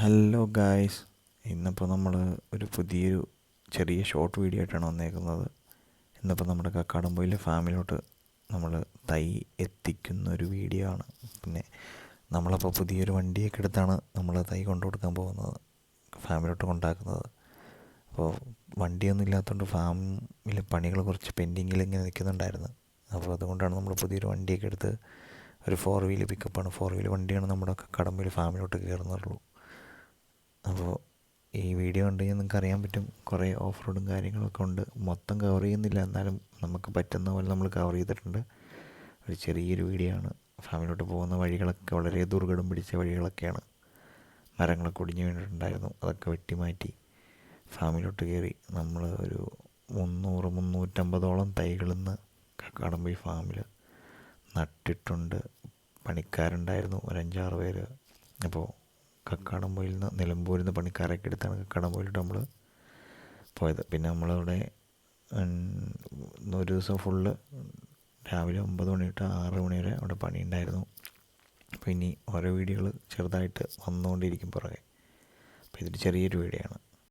Hello guys, ഇന്നിപ്പോൾ നമ്മൾ ഒരു പുതിയൊരു ചെറിയ ഷോർട്ട് വീഡിയോ ആയിട്ടാണ് വന്നേക്കുന്നത്. ഇന്നിപ്പോൾ നമ്മുടെ കക്കാടംപൊയിലെ ഫാമിലോട്ട് നമ്മൾ തൈ എത്തിക്കുന്ന ഒരു വീഡിയോ ആണ്. പിന്നെ നമ്മളപ്പോൾ പുതിയൊരു വണ്ടിയൊക്കെ എടുത്താണ് നമ്മൾ തൈ കൊണ്ടു കൊടുക്കാൻ പോകുന്നത്, ഫാമിലോട്ട് കൊണ്ടാക്കുന്നത്. അപ്പോൾ വണ്ടിയൊന്നും ഇല്ലാത്തതുകൊണ്ട് ഫാമിലെ പണികൾ കുറച്ച് പെൻഡിങ്ങിൽ ഇങ്ങനെ നിൽക്കുന്നുണ്ടായിരുന്നു. അപ്പോൾ അതുകൊണ്ടാണ് നമ്മൾ പുതിയൊരു വണ്ടിയൊക്കെ എടുത്ത് ഒരു 4 വീല് പിക്കപ്പാണ്, 4 വീല് വണ്ടിയാണ് നമ്മുടെ കക്കാടംപൊയിൽ ഫാമിലോട്ട് കയറുന്നുള്ളൂ. അപ്പോൾ ഈ വീഡിയോ കണ്ടു കഴിഞ്ഞാൽ നിങ്ങൾക്ക് അറിയാൻ പറ്റും, കുറേ ഓഫ് റോഡും കാര്യങ്ങളൊക്കെ ഉണ്ട്. മൊത്തം കവർ ചെയ്യുന്നില്ല, എന്നാലും നമുക്ക് പറ്റുന്ന പോലെ നമ്മൾ കവർ ചെയ്തിട്ടുണ്ട്. ഒരു ചെറിയൊരു വീഡിയോ ആണ്. ഫാമിലോട്ട് പോകുന്ന വഴികളൊക്കെ വളരെ ദുർഘടം പിടിച്ച വഴികളൊക്കെയാണ്. മരങ്ങളൊക്കെ ഒടിഞ്ഞു വീണിട്ടുണ്ടായിരുന്നു, അതൊക്കെ വെട്ടിമാറ്റി ഫാമിലോട്ട് കയറി. നമ്മൾ ഒരു 300-350ഓളം തൈകൾ ഇന്ന് കക്കാടംപൊയിൽ ഫാമിൽ നട്ടിട്ടുണ്ട്. പണിക്കാരുണ്ടായിരുന്നു ഒരു 5-6 പേര്. അപ്പോൾ കക്കാടംപൊയിൽ നിന്ന് നിലമ്പൂരിൽ നിന്ന് പണിക്കാരൊക്കെ എടുത്താണ് കക്കാടംപൊയിലോട്ട് നമ്മൾ പോയത്. പിന്നെ നമ്മളവിടെ ഒരു ദിവസം ഫുള്ള് രാവിലെ 9 മണി തൊട്ട് 6 മണി വരെ അവിടെ പണിയുണ്ടായിരുന്നു. അപ്പോൾ ഇനി ഓരോ വീഡിയോകൾ ചെറുതായിട്ട് വന്നുകൊണ്ടിരിക്കും പുറകെ. അപ്പോൾ ഇതൊരു ചെറിയൊരു വീഡിയോ ആണ്.